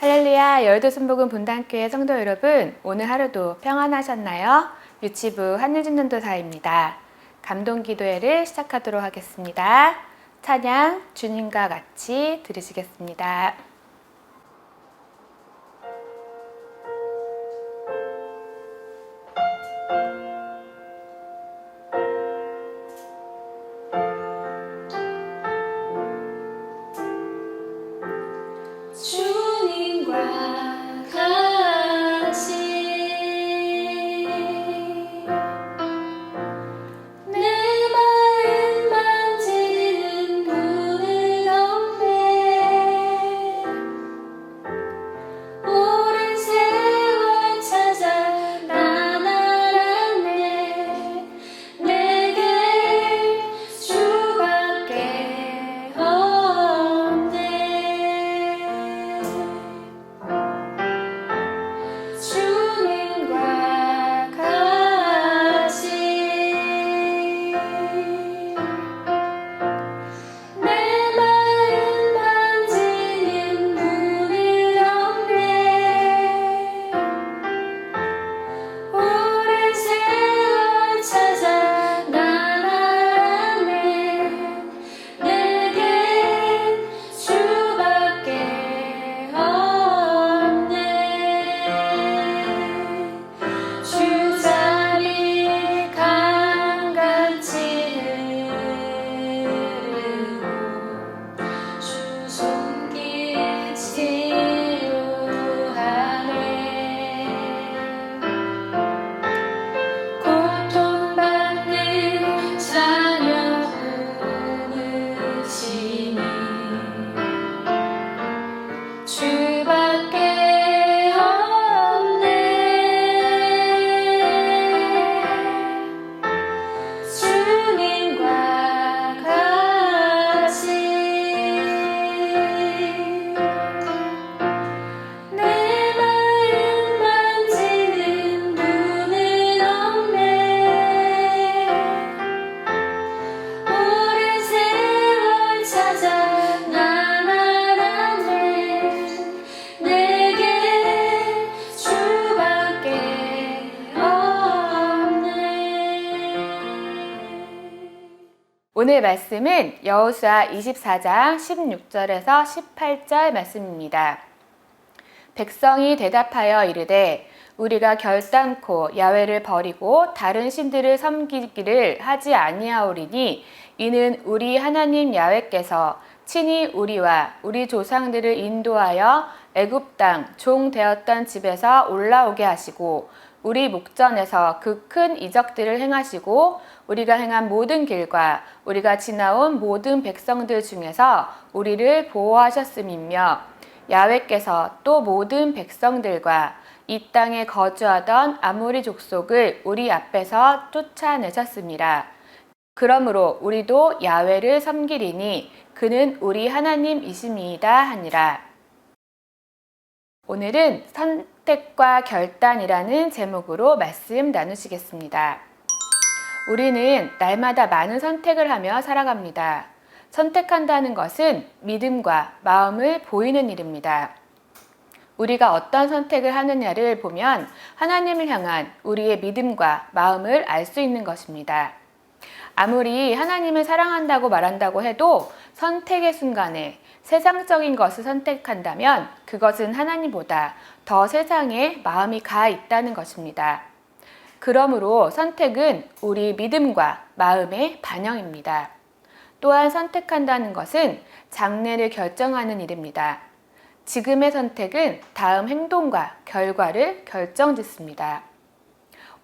할렐루야, 열도순복음 분당교회 성도 여러분, 오늘 하루도 평안하셨나요? 유치부 한유진전도사입니다. 감동기도회를 시작하도록 하겠습니다. 찬양 주님과 같이 들으시겠습니다. 오늘 말씀은 여호수아 24장 16절에서 18절 말씀입니다. 백성이 대답하여 이르되 우리가 결단코 야훼를 버리고 다른 신들을 섬기기를 하지 아니하오리니 이는 우리 하나님 야훼께서 친히 우리와 우리 조상들을 인도하여 애굽 땅 종 되었던 집에서 올라오게 하시고 우리 목전에서 그 큰 이적들을 행하시고 우리가 행한 모든 길과 우리가 지나온 모든 백성들 중에서 우리를 보호하셨음이며 야훼께서 또 모든 백성들과 이 땅에 거주하던 아모리 족속을 우리 앞에서 쫓아내셨습니다. 그러므로 우리도 야훼를 섬기리니 그는 우리 하나님이심이다 하니라. 오늘은 선택과 결단이라는 제목으로 말씀 나누시겠습니다. 우리는 날마다 많은 선택을 하며 살아갑니다. 선택한다는 것은 믿음과 마음을 보이는 일입니다. 우리가 어떤 선택을 하느냐를 보면 하나님을 향한 우리의 믿음과 마음을 알 수 있는 것입니다. 아무리 하나님을 사랑한다고 말한다고 해도 선택의 순간에 세상적인 것을 선택한다면 그것은 하나님보다 더 세상에 마음이 가 있다는 것입니다. 그러므로 선택은 우리 믿음과 마음의 반영입니다. 또한 선택한다는 것은 장래를 결정하는 일입니다. 지금의 선택은 다음 행동과 결과를 결정짓습니다.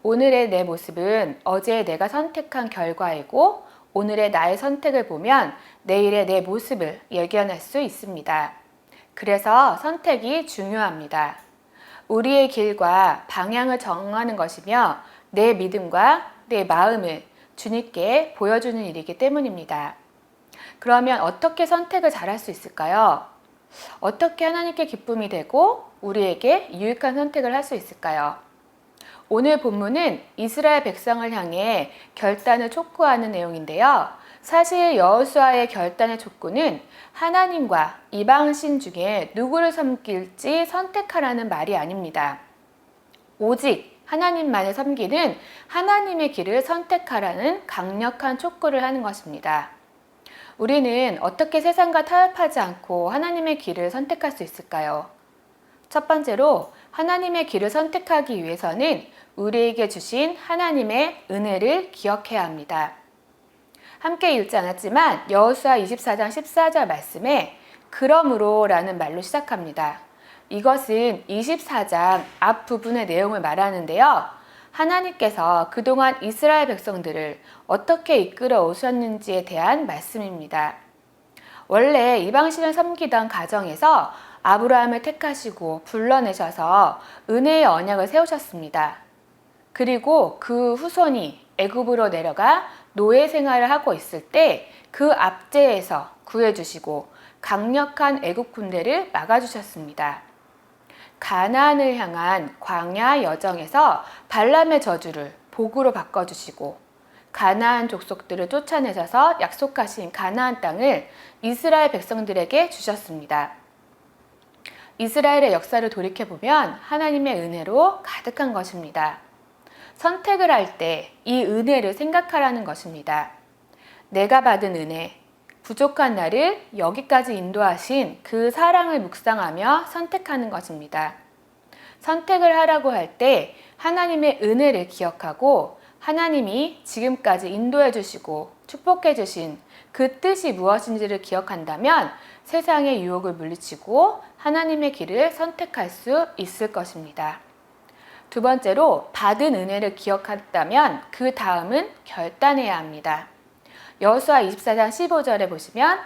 오늘의 내 모습은 어제 내가 선택한 결과이고 오늘의 나의 선택을 보면 내일의 내 모습을 예견할 수 있습니다. 그래서 선택이 중요합니다. 우리의 길과 방향을 정하는 것이며 내 믿음과 내 마음을 주님께 보여주는 일이기 때문입니다. 그러면 어떻게 선택을 잘할 수 있을까요? 어떻게 하나님께 기쁨이 되고 우리에게 유익한 선택을 할 수 있을까요? 오늘 본문은 이스라엘 백성을 향해 결단을 촉구하는 내용인데요. 사실 여호수아의 결단의 촉구는 하나님과 이방신 중에 누구를 섬길지 선택하라는 말이 아닙니다. 오직 하나님만을 섬기는 하나님의 길을 선택하라는 강력한 촉구를 하는 것입니다. 우리는 어떻게 세상과 타협하지 않고 하나님의 길을 선택할 수 있을까요? 첫 번째로 하나님의 길을 선택하기 위해서는 우리에게 주신 하나님의 은혜를 기억해야 합니다. 함께 읽지 않았지만 여호수아 24장 14절 말씀에 그러므로 라는 말로 시작합니다. 이것은 24장 앞부분의 내용을 말하는데요. 하나님께서 그동안 이스라엘 백성들을 어떻게 이끌어 오셨는지에 대한 말씀입니다. 원래 이방신을 섬기던 가정에서 아브라함을 택하시고 불러내셔서 은혜의 언약을 세우셨습니다. 그리고 그 후손이 애굽으로 내려가 노예 생활을 하고 있을 때 그 압제에서 구해주시고 강력한 애굽 군대를 막아주셨습니다. 가나안을 향한 광야 여정에서 발람의 저주를 복으로 바꿔주시고 가나안 족속들을 쫓아내셔서 약속하신 가나안 땅을 이스라엘 백성들에게 주셨습니다. 이스라엘의 역사를 돌이켜보면 하나님의 은혜로 가득한 것입니다. 선택을 할 때 이 은혜를 생각하라는 것입니다. 내가 받은 은혜, 부족한 나를 여기까지 인도하신 그 사랑을 묵상하며 선택하는 것입니다. 선택을 하라고 할 때 하나님의 은혜를 기억하고 하나님이 지금까지 인도해 주시고 축복해 주신 그 뜻이 무엇인지를 기억한다면 세상의 유혹을 물리치고 하나님의 길을 선택할 수 있을 것입니다. 두 번째로 받은 은혜를 기억한다면 그 다음은 결단해야 합니다. 여호수아 24장 15절에 보시면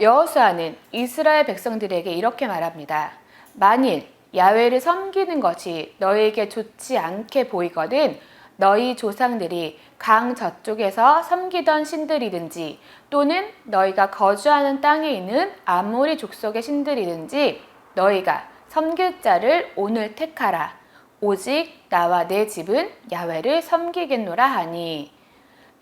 여호수아는 이스라엘 백성들에게 이렇게 말합니다. 만일 야훼를 섬기는 것이 너희에게 좋지 않게 보이거든 너희 조상들이 강 저쪽에서 섬기던 신들이든지 또는 너희가 거주하는 땅에 있는 아모리 족속의 신들이든지 너희가 섬길 자를 오늘 택하라. 오직 나와 내 집은 야훼를 섬기겠노라 하니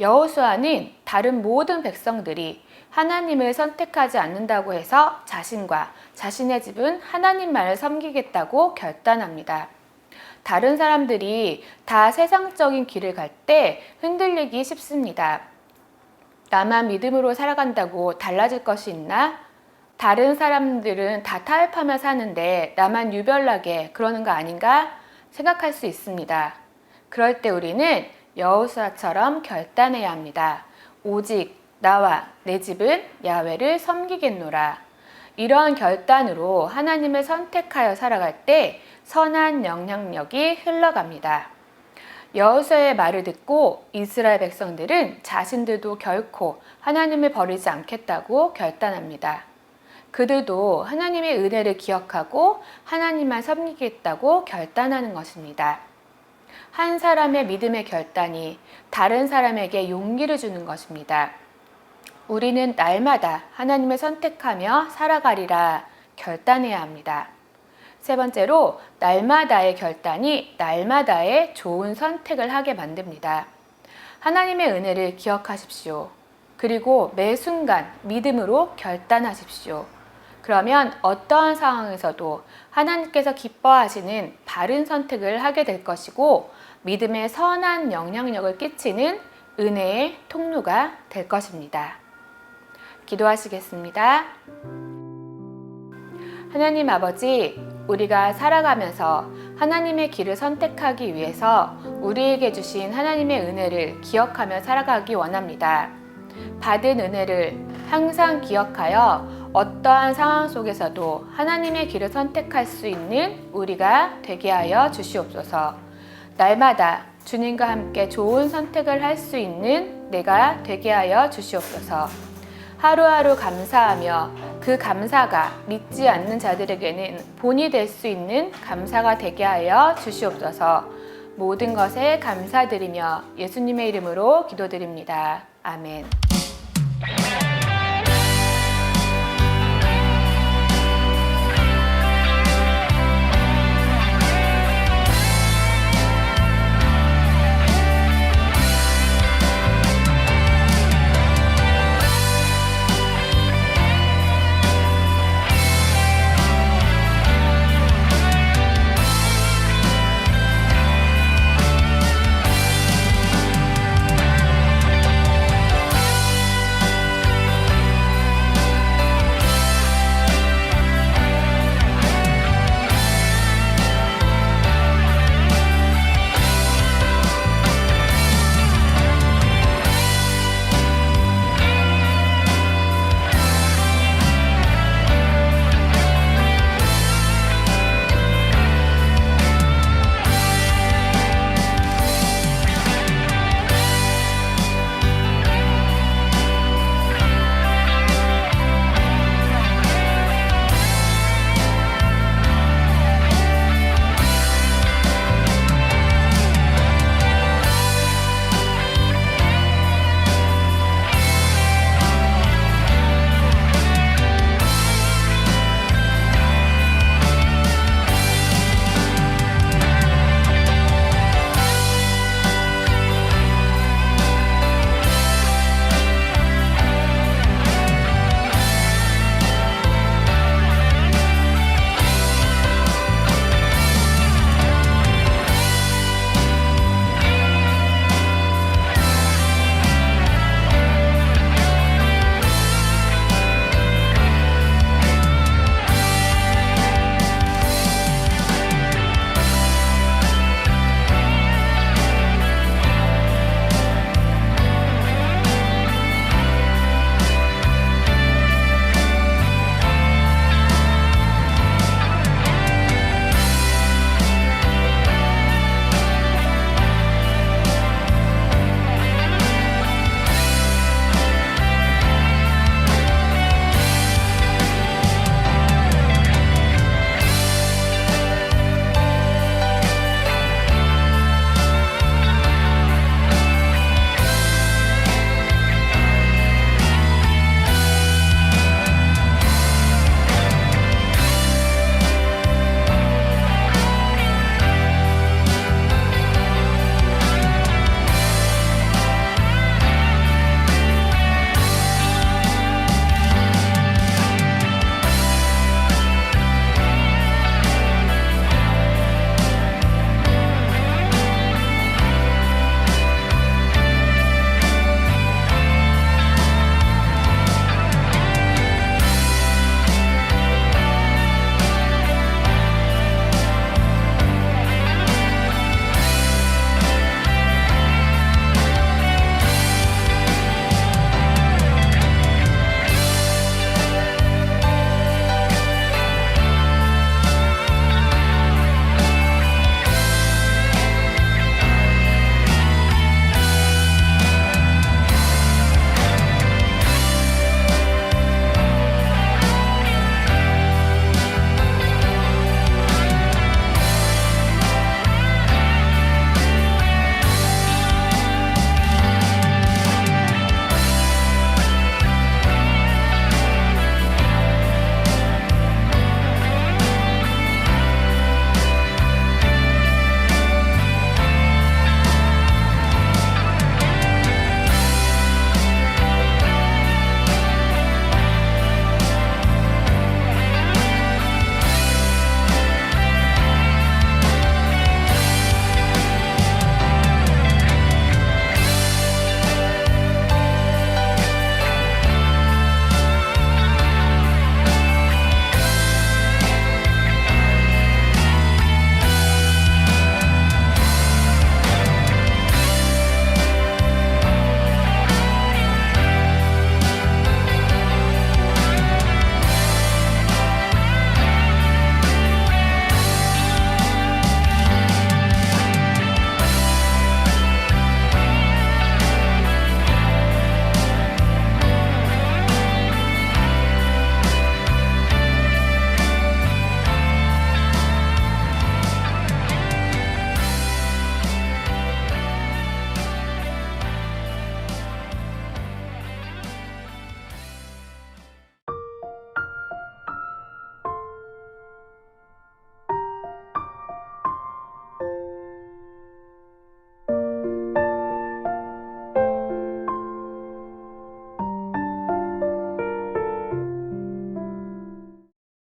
여호수아는 다른 모든 백성들이 하나님을 선택하지 않는다고 해서 자신과 자신의 집은 하나님만을 섬기겠다고 결단합니다. 다른 사람들이 다 세상적인 길을 갈 때 흔들리기 쉽습니다. 나만 믿음으로 살아간다고 달라질 것이 있나? 다른 사람들은 다 타협하며 사는데 나만 유별나게 그러는 거 아닌가? 생각할 수 있습니다. 그럴 때 우리는 여호수아처럼 결단해야 합니다. 오직 나와 내 집은 야훼를 섬기겠노라. 이러한 결단으로 하나님을 선택하여 살아갈 때 선한 영향력이 흘러갑니다. 여호수아의 말을 듣고 이스라엘 백성들은 자신들도 결코 하나님을 버리지 않겠다고 결단합니다. 그들도 하나님의 은혜를 기억하고 하나님만 섬기겠다고 결단하는 것입니다. 한 사람의 믿음의 결단이 다른 사람에게 용기를 주는 것입니다. 우리는 날마다 하나님을 선택하며 살아가리라 결단해야 합니다. 세 번째로 날마다의 결단이 날마다의 좋은 선택을 하게 만듭니다. 하나님의 은혜를 기억하십시오. 그리고 매 순간 믿음으로 결단하십시오. 그러면 어떠한 상황에서도 하나님께서 기뻐하시는 바른 선택을 하게 될 것이고 믿음의 선한 영향력을 끼치는 은혜의 통로가 될 것입니다. 기도하시겠습니다. 하나님 아버지, 우리가 살아가면서 하나님의 길을 선택하기 위해서 우리에게 주신 하나님의 은혜를 기억하며 살아가기 원합니다. 받은 은혜를 항상 기억하여 어떠한 상황 속에서도 하나님의 길을 선택할 수 있는 우리가 되게 하여 주시옵소서. 날마다 주님과 함께 좋은 선택을 할 수 있는 내가 되게 하여 주시옵소서. 하루하루 감사하며 그 감사가 믿지 않는 자들에게는 본이 될 수 있는 감사가 되게 하여 주시옵소서. 모든 것에 감사드리며 예수님의 이름으로 기도드립니다. 아멘.